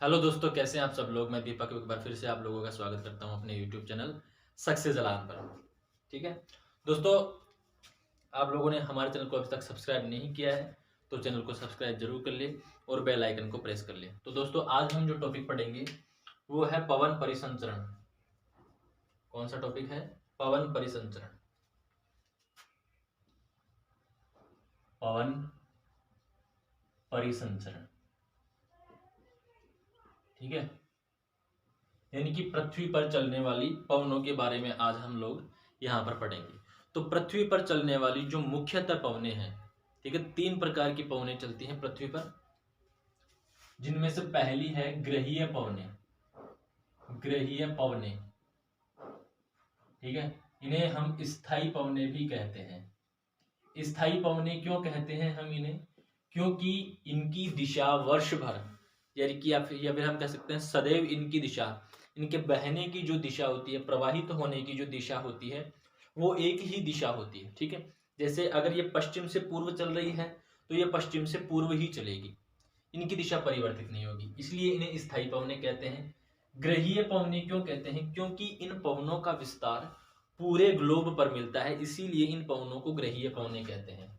Hello दोस्तों, कैसे हैं आप सब लोग। मैं दीपक एक बार फिर से आप लोगों का स्वागत करता हूं अपने यूट्यूब चैनल सक्सेस अलार्म पर। ठीक है दोस्तों, आप लोगों ने हमारे चैनल को अभी तक सब्सक्राइब नहीं किया है तो चैनल को सब्सक्राइब जरूर कर ले और बेल आइकन को प्रेस कर ले। तो दोस्तों, आज हम जो टॉपिक पढ़ेंगे वो है पवन परिसंचरण। कौन सा टॉपिक है? पवन परिसंचरण। पवन परिसंचरण, ठीक है। यानी कि पृथ्वी पर चलने वाली पवनों के बारे में आज हम लोग यहाँ पर पढ़ेंगे। तो पृथ्वी पर चलने वाली जो मुख्यतः पवनें हैं, ठीक है, 3 प्रकार की पवनें चलती हैं पृथ्वी पर, जिनमें से पहली है ग्रहीय पवनें। ग्रहीय पवनें, ठीक है, इन्हें हम स्थायी पवनें भी कहते हैं। स्थायी पवनें क्यों कहते हैं हम इन्हें? क्योंकि इनकी दिशा वर्ष भर, यानी कि या फिर हम कह सकते हैं सदैव इनकी दिशा, इनके बहने की जो दिशा होती है, प्रवाहित होने की जो दिशा होती है, वो एक ही दिशा होती है। ठीक है, जैसे अगर ये पश्चिम से पूर्व चल रही है तो ये पश्चिम से पूर्व ही चलेगी, इनकी दिशा परिवर्तित नहीं होगी, इसलिए इन्हें स्थायी पवनें कहते हैं। ग्रहीय पवनें क्यों कहते हैं? क्योंकि इन पवनों का विस्तार पूरे ग्लोब पर मिलता है, इसीलिए इन पवनों को ग्रहीय पवनें कहते हैं।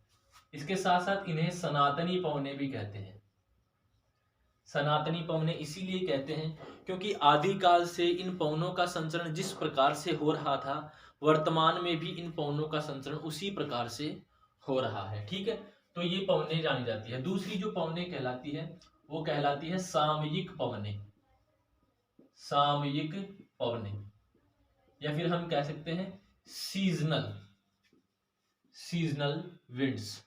इसके साथ साथ इन्हें सनातनी पवनें भी कहते हैं। सनातनी पवनें इसीलिए कहते हैं क्योंकि आदिकाल से इन पवनों का संचरण जिस प्रकार से हो रहा था, वर्तमान में भी इन पवनों का संचरण उसी प्रकार से हो रहा है। ठीक है, तो ये पवनें जानी जाती है। दूसरी जो पवनें कहलाती है वो कहलाती है सामयिक पवनें। सामयिक पवनें, या फिर हम कह सकते हैं सीजनल सीजनल विंड्स।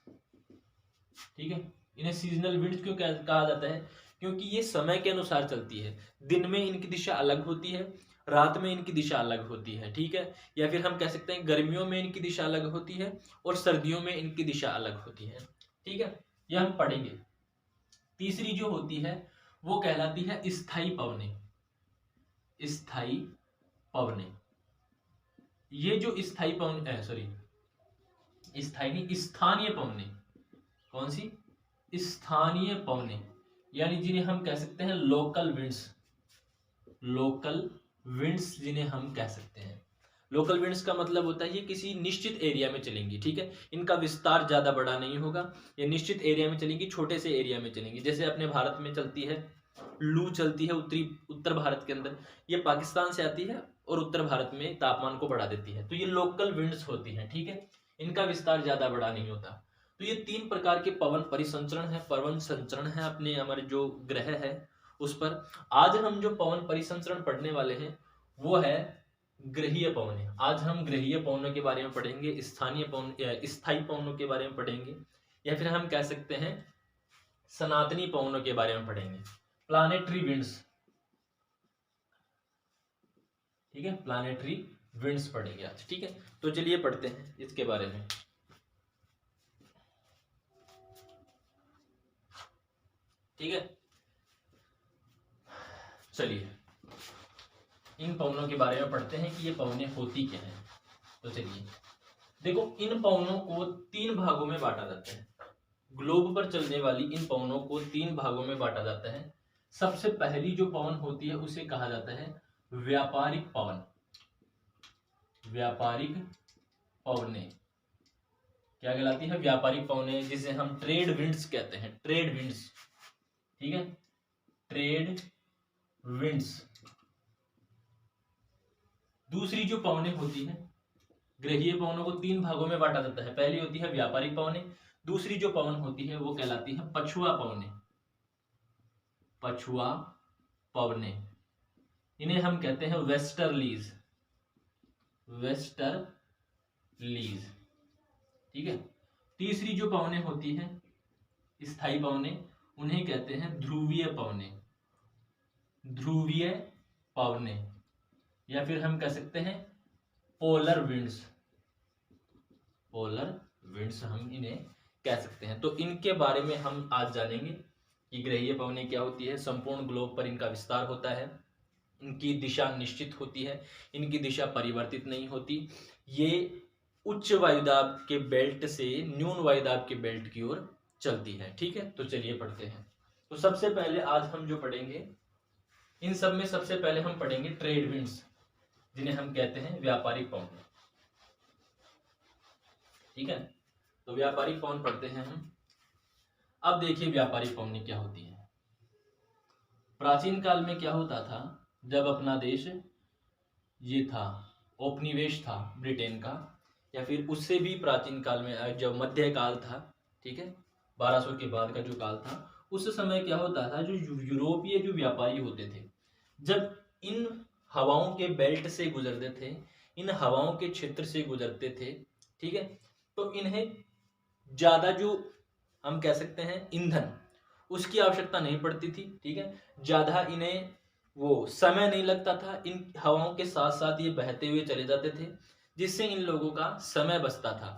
ठीक है, इन्हें सीजनल विंड्स क्यों कहा जाता है? क्योंकि ये समय के अनुसार चलती है। दिन में इनकी दिशा अलग होती है, रात में इनकी दिशा अलग होती है। ठीक है, या फिर हम कह सकते हैं गर्मियों में इनकी दिशा अलग होती है और सर्दियों में इनकी दिशा अलग होती है। ठीक है, यह हम पढ़ेंगे। तीसरी जो होती है वो कहलाती है स्थायी पवनें। स्थायी पवनें, ये जो स्थायी पवन सॉरी स्थायी नहीं, स्थानीय पवनें। कौन सी? स्थानीय पवनें, यानी जिन्हें हम कह सकते हैं लोकल विंड्स। लोकल विंड्स जिन्हें हम कह सकते हैं। लोकल विंड्स का मतलब होता है ये किसी निश्चित एरिया में चलेंगी। ठीक है, इनका विस्तार ज्यादा बड़ा नहीं होगा, ये निश्चित एरिया में चलेंगी, छोटे से एरिया में चलेंगी। जैसे अपने भारत में चलती है लू, चलती है उत्तर भारत के अंदर, ये पाकिस्तान से आती है और उत्तर भारत में तापमान को बढ़ा देती है। तो ये लोकल विंड्स होती हैं। ठीक है, इनका विस्तार ज्यादा बड़ा नहीं होता। तो ये 3 प्रकार के पवन परिसंचरण है, पवन संचरण है अपने हमारे जो ग्रह है उस पर। आज हम जो पवन परिसंचरण पढ़ने वाले हैं वो है ग्रहीय पवनें। आज हम ग्रहीय पवनों के बारे में पढ़ेंगे, स्थानीय पवन स्थायी पवनों के बारे में पढ़ेंगे, या फिर हम कह सकते हैं सनातनी पवनों के बारे में पढ़ेंगे। प्लानेटरी विंड्स, ठीक है, प्लानेटरी विंड्स पढ़ेंगे आज। ठीक है, तो चलिए पढ़ते हैं इसके बारे में। ठीक है, चलिए इन पवनों के बारे में पढ़ते हैं कि ये पवनें होती क्या हैं। तो चलिए देखो, इन पवनों को 3 भागों में बांटा जाता है। ग्लोब पर चलने वाली इन पवनों को 3 भागों में बांटा जाता है। सबसे पहली जो पवन होती है उसे कहा जाता है व्यापारिक पवन। व्यापारिक पवनें क्या कहलाती है? व्यापारिक पवनें, जिसे हम ट्रेड विंड्स कहते हैं। ट्रेड विंड्स, ठीक है, ट्रेड विंड्स। दूसरी जो पवनें होती है, ग्रहीय पवनों को 3 भागों में बांटा जाता है। पहली होती है व्यापारिक पवनें, दूसरी जो पवन होती है वो कहलाती है पछुआ पवनें। पछुआ पवनें, इन्हें हम कहते हैं वेस्टर्लीज। वेस्टर्लीज, ठीक है। तीसरी जो पवनें होती हैं स्थायी पवनें, उन्हें कहते हैं ध्रुवीय पवनें। ध्रुवीय पवनें, या फिर हम कह सकते हैं पोलर विंड्स। पोलर विंड्स हम इन्हें कह सकते हैं। तो इनके बारे में हम आज जानेंगे कि ग्रहीय पवनें क्या होती है। संपूर्ण ग्लोब पर इनका विस्तार होता है, इनकी दिशा निश्चित होती है, इनकी दिशा परिवर्तित नहीं होती। ये उच्च वायुदाब के बेल्ट से न्यून वायुदाब के बेल्ट की ओर चलती है। ठीक है, तो चलिए पढ़ते हैं। तो सबसे पहले आज हम जो पढ़ेंगे इन सब में सबसे पहले हम पढ़ेंगे ट्रेड विंड्स, जिन्हें हम कहते हैं व्यापारिक पवनें। ठीक है, तो व्यापारिक पवन पढ़ते हैं हम। अब देखिए व्यापारिक पवनें क्या होती है। प्राचीन काल में क्या होता था, जब अपना देश ये था औपनिवेश था ब्रिटेन का, या फिर उससे भी प्राचीन काल में जब मध्य काल था, ठीक है, 1200 के बाद का जो काल था, उस समय क्या होता था, जो यूरोपीय जो व्यापारी होते थे, जब इन हवाओं के बेल्ट से गुजरते थे, इन हवाओं के क्षेत्र से गुजरते थे, ठीक है, तो इन्हें ज्यादा जो हम कह सकते हैं ईंधन, उसकी आवश्यकता नहीं पड़ती थी। ठीक है, ज्यादा इन्हें वो समय नहीं लगता था, इन हवाओं के साथ साथ ये बहते हुए चले जाते थे, जिससे इन लोगों का समय बचता था।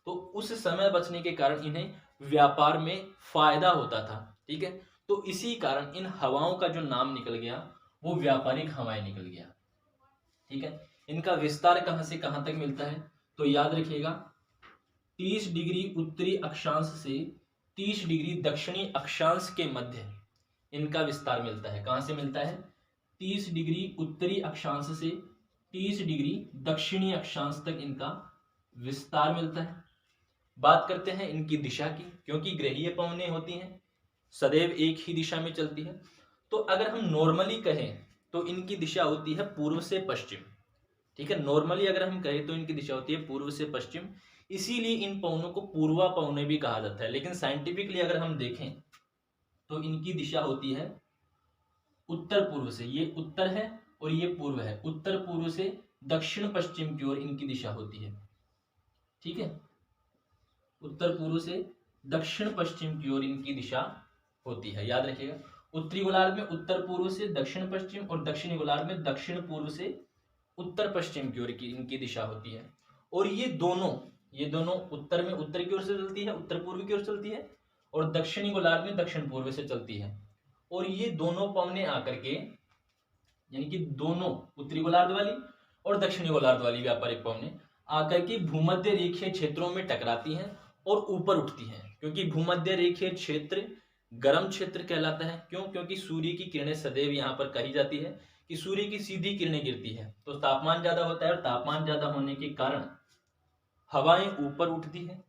तो उस समय बचने के कारण इन्हें व्यापार में फायदा होता था। ठीक है, तो इसी कारण इन हवाओं का जो नाम निकल गया वो व्यापारिक हवाएं निकल गया। ठीक है, इनका विस्तार कहां से कहां तक मिलता है, तो याद रखिएगा 30 डिग्री उत्तरी अक्षांश से 30 डिग्री दक्षिणी अक्षांश के मध्य इनका विस्तार मिलता है। कहां से मिलता है, 30 डिग्री उत्तरी अक्षांश से 30 डिग्री दक्षिणी अक्षांश तक इनका विस्तार मिलता है। बात करते हैं इनकी दिशा की, क्योंकि ग्रहीय पवनें होती हैं, सदैव एक ही दिशा में चलती है। तो अगर हम नॉर्मली कहें तो इनकी दिशा होती है पूर्व से पश्चिम। ठीक है, नॉर्मली अगर हम कहें तो इनकी दिशा होती है पूर्व से पश्चिम, इसीलिए इन पवनों को पूर्वा पवनें भी कहा जाता है। लेकिन साइंटिफिकली अगर हम देखें तो इनकी दिशा होती है उत्तर पूर्व से, ये उत्तर है और ये पूर्व है, उत्तर पूर्व से दक्षिण पश्चिम की ओर इनकी दिशा होती है। ठीक है, उत्तर पूर्व से दक्षिण पश्चिम की ओर इनकी दिशा होती है, याद रखिएगा। उत्तरी गोलार्ध में उत्तर पूर्व से दक्षिण पश्चिम और दक्षिणी गोलार्ध में दक्षिण पूर्व से उत्तर पश्चिम की ओर की इनकी दिशा होती है। और ये दोनों उत्तर में उत्तर की ओर से चलती है, उत्तर पूर्व की ओर चलती है, और दक्षिणी गोलार्ध में दक्षिण पूर्व से चलती है। और ये दोनों पवनें आकर के, यानी कि दोनों उत्तरी गोलार्ध वाली और दक्षिणी गोलार्ध वाली व्यापारिक पवनें आकर के भूमध्य रेखीय क्षेत्रों में टकराती हैं और ऊपर उठती हैं। क्योंकि भूमध्य रेखीय क्षेत्र गर्म क्षेत्र कहलाता है। क्यों, क्योंकि सूर्य की किरणें सदैव यहाँ पर कही जाती है कि सूर्य की सीधी किरणें गिरती है तो तापमान ज्यादा होता है, और तापमान ज्यादा होने के कारण हवाएं ऊपर उठती है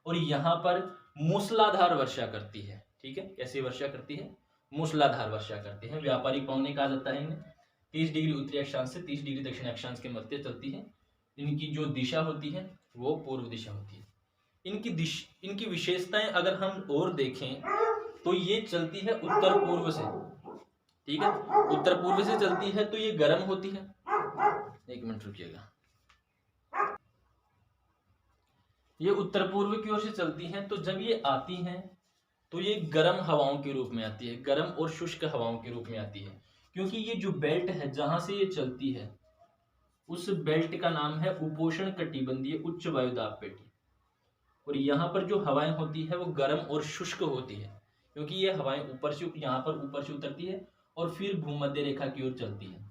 और यहाँ पर मूसलाधार वर्षा करती है। ठीक है, कैसी वर्षा करती है, मूसलाधार वर्षा करती है। व्यापारिक पवनें कहा जाता है इन्हें। 30 डिग्री उत्तरी अक्षांश से 30 डिग्री दक्षिणी अक्षांश के मध्य चलती है। इनकी जो दिशा होती है वो पूर्व दिशा होती है। इनकी विशेषताएं अगर हम और देखें तो ये चलती है उत्तर पूर्व से। ठीक है, उत्तर पूर्व से चलती है तो ये गर्म होती है। एक मिनट रुकिएगा। ये उत्तर पूर्व की ओर से चलती हैं, तो जब ये आती हैं तो ये गर्म हवाओं के रूप में आती है, गर्म और शुष्क हवाओं के रूप में आती है। क्योंकि ये जो बेल्ट है जहां से ये चलती है उस बेल्ट का नाम है उपोष्ण कटिबंधीय उच्च वायुदाब पेटी। और यहाँ पर जो हवाएं होती है वो गर्म और शुष्क होती है, क्योंकि ये हवाएं ऊपर से यहाँ पर ऊपर से उतरती है और फिर भूमध्य रेखा की ओर चलती है,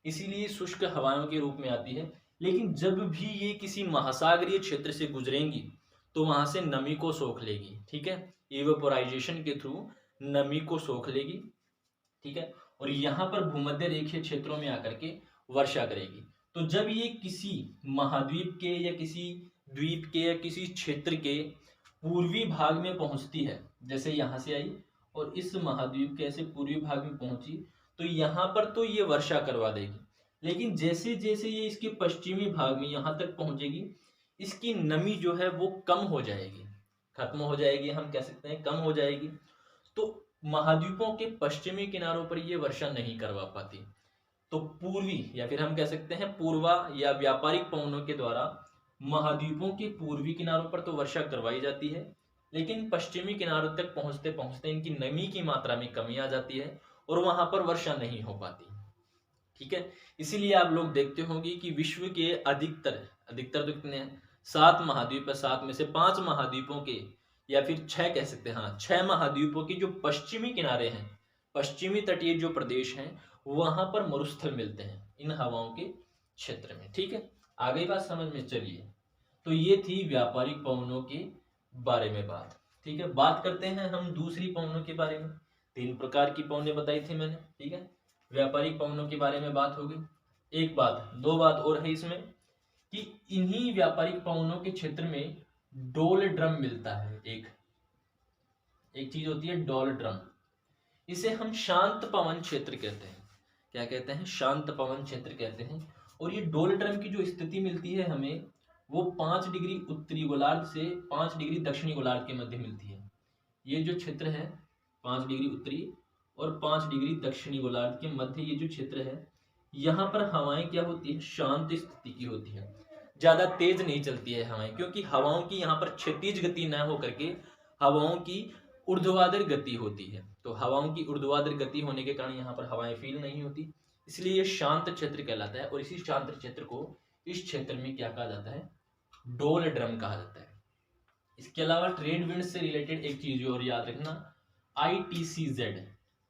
इसीलिए शुष्क हवाओं के रूप में आती है। लेकिन जब भी ये किसी महासागरीय क्षेत्र से गुजरेंगी तो वहां से नमी को सोख लेगी। ठीक है, इवेपोराइजेशन के थ्रू नमी को सोख लेगी। ठीक है, और यहाँ पर भूमध्य रेखीय क्षेत्रों में आकर के वर्षा करेगी। तो जब ये किसी महाद्वीप के या किसी द्वीप के या किसी क्षेत्र के पूर्वी भाग में पहुंचती है, जैसे यहाँ से आई और इस महाद्वीप के ऐसे पूर्वी भाग में पहुंची, तो यहाँ पर तो ये वर्षा करवा देगी। लेकिन जैसे जैसे ये इसके पश्चिमी भाग में यहाँ तक पहुंचेगी, इसकी नमी जो है वो कम हो जाएगी, खत्म हो जाएगी, हम कह सकते हैं कम हो जाएगी। तो महाद्वीपों के पश्चिमी किनारों पर ये वर्षा नहीं करवा पाती। तो पूर्वी या फिर हम कह सकते हैं पूर्वा या व्यापारिक पवनों के द्वारा महाद्वीपों के पूर्वी किनारों पर तो वर्षा करवाई जाती है, लेकिन पश्चिमी किनारों तक पहुंचते पहुंचते इनकी नमी की मात्रा में कमी आ जाती है और वहां पर वर्षा नहीं हो पाती। ठीक है, इसीलिए आप लोग देखते होंगे कि विश्व के अधिकतर तो कितने हैं, 7 महाद्वीप है, 7 में से 5 महाद्वीपों के या फिर 6 कह सकते हैं, हाँ 6 महाद्वीपों के जो पश्चिमी किनारे हैं, पश्चिमी तटीय जो प्रदेश हैं, वहां पर मरुस्थल मिलते हैं इन हवाओं के क्षेत्र में। ठीक है, आगे बात समझ में चलिए। तो ये थी व्यापारिक पवनों के बारे में बात। ठीक है, बात करते हैं हम दूसरी पवनों के बारे में। 3 प्रकार की पवनें बताई थी मैंने। ठीक है, व्यापारिक पवनों के बारे में बात हो गई। एक बात, दो बात और है इसमें कि इन्हीं व्यापारिक पवनों के क्षेत्र में डोल ड्रम मिलता है। एक चीज होती है डोल ड्रम, इसे हम शांत पवन क्षेत्र कहते हैं। क्या कहते हैं? शांत पवन क्षेत्र कहते हैं। और ये डोल ड्रम की जो स्थिति मिलती है हमें, वो 5 डिग्री उत्तरी गोलार्ध से 5 डिग्री दक्षिणी गोलार्ध के मध्य मिलती है। ये जो क्षेत्र है 5 डिग्री उत्तरी और 5 डिग्री दक्षिणी गोलार्ध के मध्य ये जो क्षेत्र है, यहाँ पर हवाएं क्या होती है? शांत स्थिति की होती है, ज्यादा तेज नहीं चलती है हवाएं, क्योंकि हवाओं की यहाँ पर क्षैतिज गति न हो करके हवाओं की ऊर्ध्वाधर गति होती है। तो हवाओं की ऊर्ध्वाधर गति होने के कारण यहाँ पर हवाएं फील नहीं होती, इसलिए ये शांत क्षेत्र कहलाता है। और इसी शांत क्षेत्र को, इस क्षेत्र में क्या कहा जाता है? डोल ड्रम कहा जाता है। इसके अलावा ट्रेड विंड से रिलेटेड एक चीज और याद रखना, ITCZ,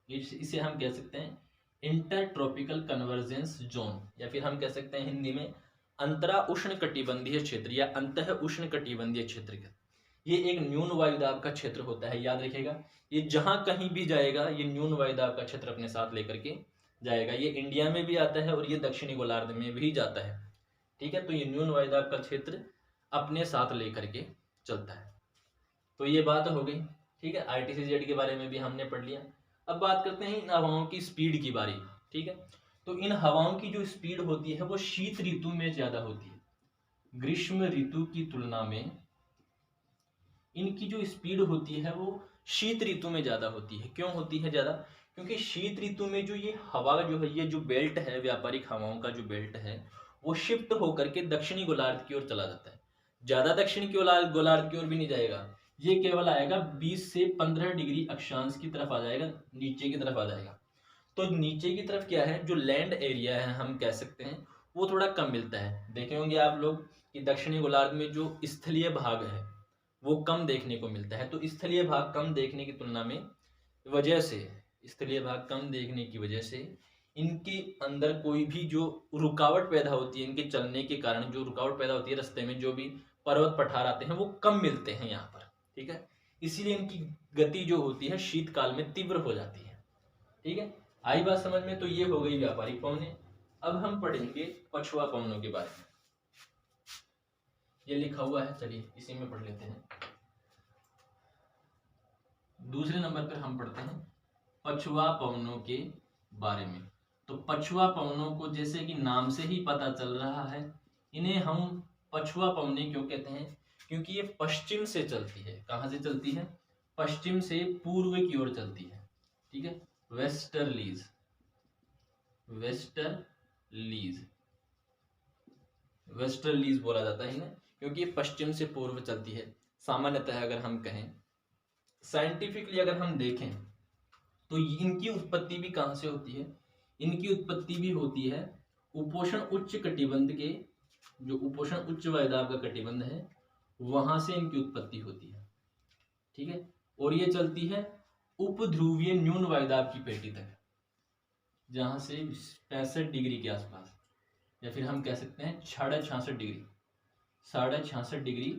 इसे हम कह सकते हैं इंटर ट्रॉपिकल कन्वर्जेंस जोन, या फिर हम कह सकते हैं हिंदी में अंतरा उष्ण कटिबंधीय क्षेत्र या अंतः उष्ण कटिबंधीय क्षेत्र। ये एक न्यून वायुदाब का क्षेत्र होता है, याद रखिएगा। ये जहां कहीं भी जाएगा ये न्यून वायुदाब का क्षेत्र अपने साथ लेकर के जाएगा। ये इंडिया में भी आता है और ये दक्षिणी गोलार्ध में भी जाता है, ठीक है। तो ये न्यून वायुदाब का क्षेत्र अपने साथ लेकर के चलता है। तो ये बात हो गई, ठीक है। ITCZ के बारे में भी हमने पढ़ लिया। अब बात करते हैं इन हवाओं की स्पीड की बारी, ठीक है। तो इन हवाओं की जो स्पीड होती है वो शीत ऋतु में ज्यादा होती है, ग्रीष्म ऋतु की तुलना में इनकी जो स्पीड होती है वो शीत ऋतु में ज्यादा होती है। क्यों होती है ज्यादा? क्योंकि शीत ऋतु में जो ये हवा जो है, ये जो बेल्ट है, व्यापारिक हवाओं का जो बेल्ट है, वो शिफ्ट होकर के दक्षिणी गोलार्ध की ओर चला जाता है। ज्यादा दक्षिण की गोलार्ध की ओर भी नहीं जाएगा, ये केवल आएगा 20 से 15 डिग्री अक्षांश की तरफ आ जाएगा, नीचे की तरफ आ जाएगा। तो नीचे की तरफ क्या है, जो लैंड एरिया है हम कह सकते हैं, वो थोड़ा कम मिलता है। देखे होंगे आप लोग कि दक्षिणी गोलार्ध में जो स्थलीय भाग है वो कम देखने को मिलता है। तो स्थलीय भाग कम देखने की तुलना में वजह से, स्थलीय भाग कम देखने की वजह से इनके अंदर कोई भी जो रुकावट पैदा होती है, इनके चलने के कारण जो रुकावट पैदा होती है रास्ते में, जो भी पर्वत पठार आते हैं वो कम मिलते हैं यहाँ पर, ठीक है। इसीलिए इनकी गति जो होती है शीतकाल में तीव्र हो जाती है, ठीक है। आई बात समझ में? तो ये हो गई व्यापारिक पवनें। अब हम पढ़ेंगे पछुआ पवनों के बारे में। ये लिखा हुआ है, चलिए इसी में पढ़ लेते हैं। दूसरे नंबर पर हम पढ़ते हैं पछुआ पवनों के बारे में। तो पछुआ पवनों को जैसे कि नाम से ही पता चल रहा है, इन्हें हम पछुआ पवनें क्यों कहते हैं? क्योंकि ये पश्चिम से चलती है। कहाँ से चलती है? पश्चिम से पूर्व की ओर चलती है, ठीक है। वेस्टर्लीज, वेस्टर्लीज, वेस्टर्लीज बोला जाता है इन्हें, क्योंकि ये पश्चिम से पूर्व चलती है। सामान्यतः अगर हम कहें, साइंटिफिकली अगर हम देखें, तो इनकी उत्पत्ति भी कहाँ से होती है? इनकी उत्पत्ति भी होती है उपोष्ण उच्च कटिबंध के, जो उपोष्ण उच्च वायुदाब का कटिबंध है वहां से इनकी उत्पत्ति होती है, ठीक है। और ये चलती है उपध्रुवीय न्यून वायुदाब की पेटी तक, जहां से 65 डिग्री के आसपास, या फिर हम कह सकते हैं 66.5 डिग्री, 66.5 डिग्री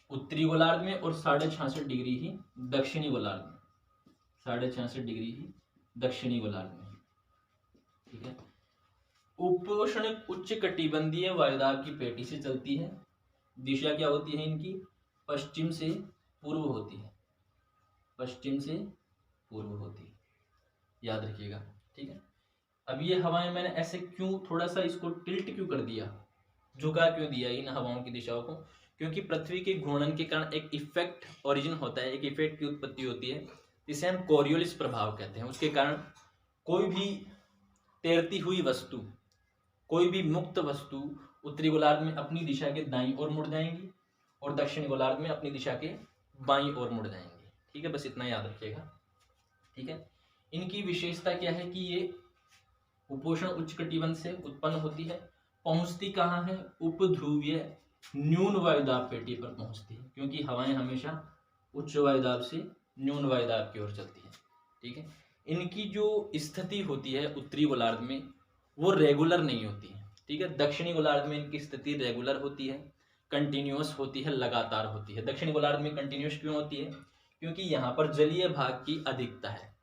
उत्तरी गोलार्ध में और 66.5 डिग्री ही दक्षिणी गोलार्ध में, 66.5 डिग्री ही दक्षिणी गोलार्ध में, ठीक है। उपोष्ण उच्च कटिबंधीय वायुदाब की पेटी से चलती है। दिशा क्या होती है इनकी? पश्चिम से पूर्व होती है, पश्चिम से पूर्व होती है, याद रखिएगा, ठीक है। अब ये हवाएं मैंने ऐसे क्यों थोड़ा सा इसको टिल्ट क्यों कर दिया, झुका क्यों दिया इन हवाओं की दिशाओं को? क्योंकि पृथ्वी के घूर्णन के कारण एक इफेक्ट ओरिजिन होता है, एक इफेक्ट की उत्पत्ति होती है, जिसे हम कोरियोलिस प्रभाव कहते हैं। उसके कारण कोई भी तैरती हुई वस्तु, कोई भी मुक्त वस्तु उत्तरी गोलार्ध में अपनी दिशा के दाईं ओर मुड़ जाएंगी और दक्षिणी गोलार्ध में अपनी दिशा के बाईं ओर मुड़ जाएंगी, ठीक है। बस इतना याद रखिएगा, ठीक है। इनकी विशेषता क्या है कि ये उपोष्ण उच्च कटिबंध से उत्पन्न होती है। पहुंचती कहाँ है? उपध्रुवीय न्यून वायुदाब पेटी पर पहुंचती है, क्योंकि हवाएं हमेशा उच्च वायुदाब से न्यून वायुदाब की ओर चलती है, ठीक है। इनकी जो स्थिति होती है उत्तरी गोलार्ध में वो रेगुलर नहीं होती है, ठीक है। दक्षिणी गोलार्ध में इनकी स्थिति रेगुलर होती है, कंटिन्यूअस होती है, लगातार होती है। दक्षिणी गोलार्ध में कंटिन्यूअस क्यों होती है? क्योंकि यहाँ पर जलीय भाग की अधिकता है,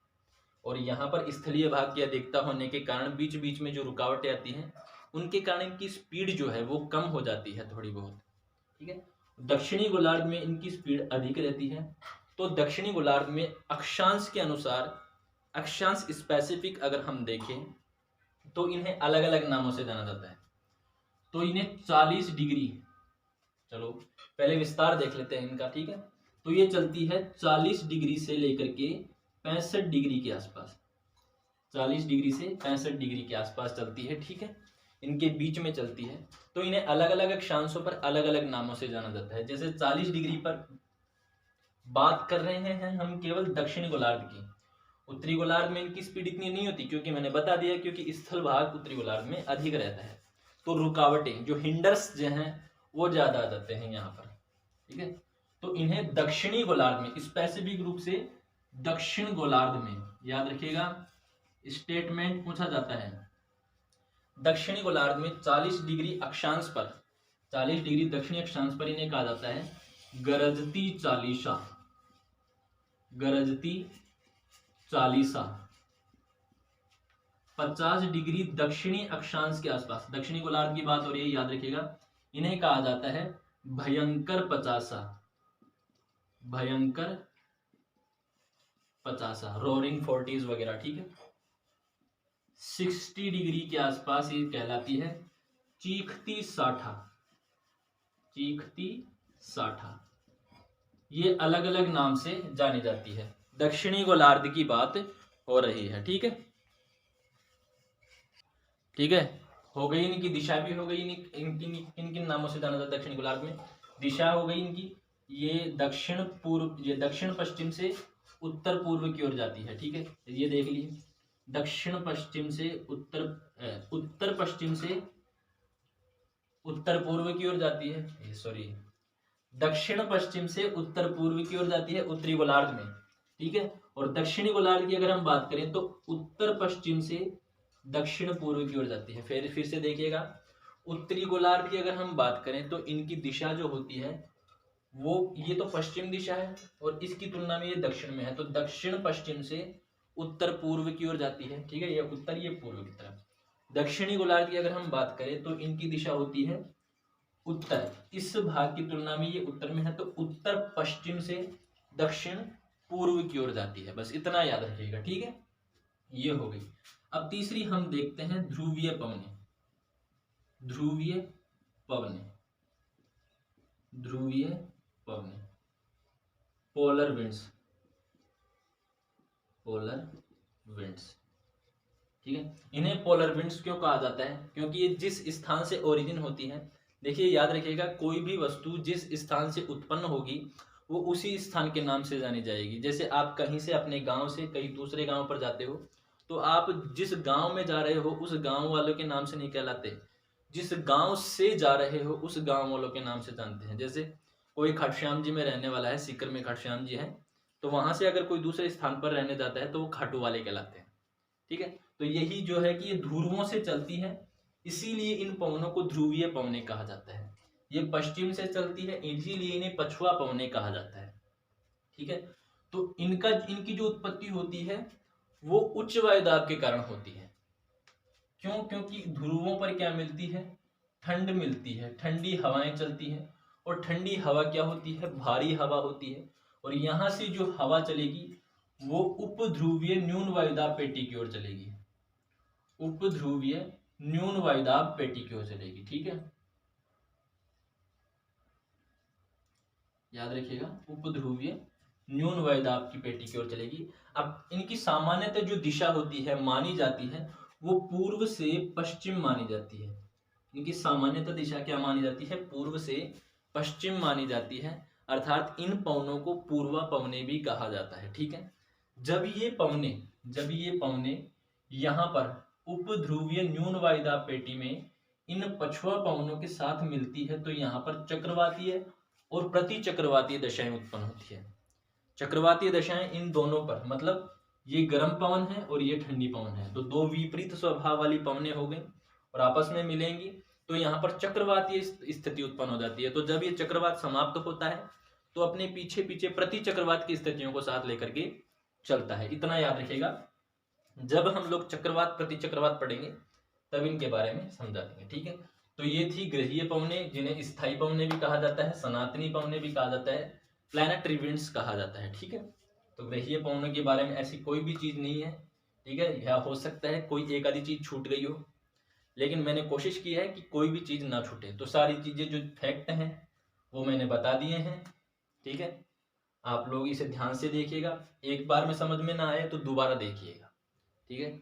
और यहाँ पर स्थलीय भाग की अधिकता होने के कारण बीच बीच में जो रुकावटें आती हैं उनके कारण इनकी स्पीड जो है वो कम हो जाती है थोड़ी बहुत, ठीक है। दक्षिणी गोलार्ध में इनकी स्पीड अधिक रहती है। तो दक्षिणी गोलार्ध में अक्षांश के अनुसार, अक्षांश स्पेसिफिक अगर हम देखें तो इन्हें अलग अलग नामों से जाना जाता है। तो इन्हें 40 डिग्री, चलो पहले विस्तार देख लेते हैं इनका, ठीक है। तो ये चलती है 40 डिग्री से लेकर के 65 डिग्री के आसपास, 40 डिग्री से 65 डिग्री के आसपास चलती है, ठीक है। इनके बीच में चलती है। तो इन्हें अलग अलग अक्षांशों पर अलग अलग नामों से जाना जाता है। जैसे 40 डिग्री पर बात कर रहे हैं हम केवल दक्षिणी गोलार्ध की, उत्तरी गोलार्ध में इनकी स्पीड इतनी नहीं होती, क्योंकि मैंने बता दिया क्योंकि स्थल भाग उत्तरी गोलार्ध में अधिक रहता है। तो रुकावटें जो हिंडर्स जो हैं वो ज्यादा आ जाते हैं यहाँ पर, ठीक है। तो इन्हें दक्षिणी गोलार्ध में, स्पेसिफिक रूप से दक्षिण गोलार्ध में, याद रखिएगा स्टेटमेंट पूछा जाता है, दक्षिणी गोलार्ध में 40 डिग्री अक्षांश पर, 40 डिग्री दक्षिणी अक्षांश पर इन्हें कहा जाता है गरजती चालीसा, गरजती चालीसा। 50 डिग्री दक्षिणी अक्षांश के आसपास, दक्षिणी गोलार्ध की बात हो रही है, याद रखिएगा, इन्हें कहा जाता है भयंकर 50, भयंकर 50, रोरिंग 40s वगैरह, ठीक है। 60 डिग्री के आसपास ये कहलाती है चीखती 60, चीखती 60। ये अलग अलग नाम से जानी जाती है। दक्षिणी गोलार्ध की बात हो रही है, ठीक है, ठीक है। हो गई इनकी दिशा भी हो गई, किन किन नामों से जाना जाता है दक्षिणी गोलार्ध में। दिशा हो गई इनकी, ये दक्षिण पूर्व, ये दक्षिण पश्चिम से उत्तर पूर्व की ओर जाती है, ठीक है। ये देख लीजिए, दक्षिण पश्चिम से उत्तर पश्चिम से उत्तर पूर्व की ओर जाती है, सॉरी, दक्षिण पश्चिम से उत्तर पूर्व की ओर जाती है उत्तरी गोलार्ध में, ठीक है। और दक्षिणी गोलार्ध की अगर हम बात करें तो उत्तर पश्चिम से दक्षिण पूर्व की ओर जाती है। फिर से देखिएगा, उत्तरी गोलार्ध की अगर हम बात करें तो इनकी दिशा जो होती है वो, ये तो पश्चिम दिशा है और इसकी तुलना में ये दक्षिण में है, तो दक्षिण पश्चिम से उत्तर पूर्व की ओर जाती है, ठीक है। ये उत्तर, ये पूर्व की तरफ। दक्षिणी गोलार्ध की अगर हम बात करें तो इनकी दिशा होती है उत्तर, इस भाग की तुलना में ये उत्तर में है, तो उत्तर पश्चिम से दक्षिण पूर्व की ओर जाती है। बस इतना याद रखिएगा, ठीक है। ये हो गई। अब तीसरी हम देखते हैं ध्रुवीय पवनें, ध्रुवीय पवनें, ध्रुवीय पवनें, पोलर विंड्स, पोलर विंड्स, ठीक है। इन्हें पोलर विंड्स क्यों कहा जाता है? क्योंकि ये जिस स्थान से ओरिजिन होती है, देखिए याद रखिएगा, कोई भी वस्तु जिस स्थान से उत्पन्न होगी वो उसी स्थान के नाम से जानी जाएगी। जैसे आप कहीं से, अपने गांव से कहीं दूसरे गांव पर जाते हो, तो आप जिस गांव में जा रहे हो उस गांव वालों के नाम से नहीं कहलाते, जिस गांव से जा रहे हो उस गांव वालों के नाम से जानते हैं। जैसे कोई खटश्याम जी में रहने वाला है, सीकर में खटश्याम जी है, तो वहां से अगर कोई दूसरे स्थान पर रहने जाता है तो वो खाटू वाले कहलाते हैं, ठीक है। तो यही जो है कि ये ध्रुवों से चलती है, इसीलिए इन पवनों को ध्रुवीय पवनें कहा जाता है। ये पश्चिम से चलती है, इसीलिए इन्हें पछुआ पवनें कहा जाता है, ठीक है। तो इनकी जो उत्पत्ति होती है वो उच्च वायुदाब के कारण होती है। क्यों? क्योंकि ध्रुवों पर क्या मिलती है? ठंड मिलती है, ठंडी हवाएं चलती हैं, और ठंडी हवा क्या होती है? भारी हवा होती है। और यहां से जो हवा चलेगी वो उपध्रुवीय न्यून वायुदाब पेटी की ओर चलेगी, उपध्रुवीय न्यून वायुदाब पेटी की ओर चलेगी, ठीक है, याद रखिएगा, उपध्रुवीय न्यून वायुदाब की पेटी की ओर चलेगी। अब इनकी सामान्यतः जो दिशा होती है, मानी जाती है, वो पूर्व से पश्चिम मानी जाती है। इनकी सामान्यतः दिशा क्या मानी जाती है? पूर्व से पश्चिम मानी जाती है, अर्थात इन पवनों को पूर्वा पवनें भी कहा जाता है, ठीक है। जब ये पवनें यहाँ पर उपध्रुवीय न्यून वायुदाब पेटी में इन पछुआ पवनों के साथ मिलती है तो यहाँ पर चक्रवातीय और प्रति चक्रवातीय दशाएं उत्पन्न होती है। चक्रवातीय दशाएं इन दोनों पर, मतलब ये गर्म पवन है और ये ठंडी पवन है, तो दो विपरीत स्वभाव वाली पवनें हो गई और आपस में मिलेंगी तो यहाँ पर चक्रवातीय स्थिति उत्पन्न हो जाती है। तो जब ये चक्रवात समाप्त होता है तो अपने पीछे पीछे प्रति चक्रवात की स्थितियों को साथ लेकर के चलता है, इतना याद रखिएगा। जब हम लोग चक्रवात प्रति चक्रवात पढ़ेंगे तब इनके बारे में समझा देंगे। ठीक है, तो ये थी ग्रहीय पवनें, जिन्हें स्थायी पवनें भी कहा जाता है, सनातनी पवनें भी कहा जाता है, प्लैनेटरी विंड्स कहा जाता है। ठीक है, तो ग्रहीय पवनों के बारे में ऐसी कोई भी चीज नहीं है। ठीक है, यह हो सकता है कोई एक आधी चीज छूट गई हो, लेकिन मैंने कोशिश की है कि कोई भी चीज ना छूटे। तो सारी चीजें जो फैक्ट हैं वो मैंने बता दिए हैं। ठीक है, आप लोग इसे ध्यान से देखिएगा, एक बार में समझ में ना आए तो दोबारा देखिएगा। ठीक है,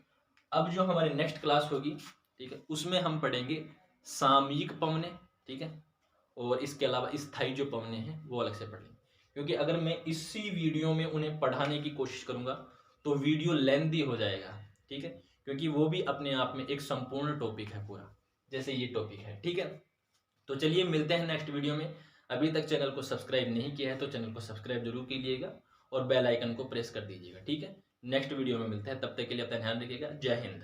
अब जो हमारी नेक्स्ट क्लास होगी, ठीक है, उसमें हम पढ़ेंगे सामयिक पवनें। ठीक है, और इसके अलावा स्थायी जो पवनें हैं वो अलग से पढ़ेंगे, क्योंकि अगर मैं इसी वीडियो में उन्हें पढ़ाने की कोशिश करूंगा तो वीडियो लेंथी हो जाएगा। ठीक है, क्योंकि वो भी अपने आप में एक संपूर्ण टॉपिक है पूरा, जैसे ये टॉपिक है। ठीक है, तो चलिए मिलते हैं नेक्स्ट वीडियो में। अभी तक चैनल को सब्सक्राइब नहीं किया है तो चैनल को सब्सक्राइब जरूर कीजिएगा और बेल आइकन को प्रेस कर दीजिएगा। ठीक है, नेक्स्ट वीडियो में मिलते हैं, तब तक के लिए अपना ध्यान रखिएगा। जय हिंद।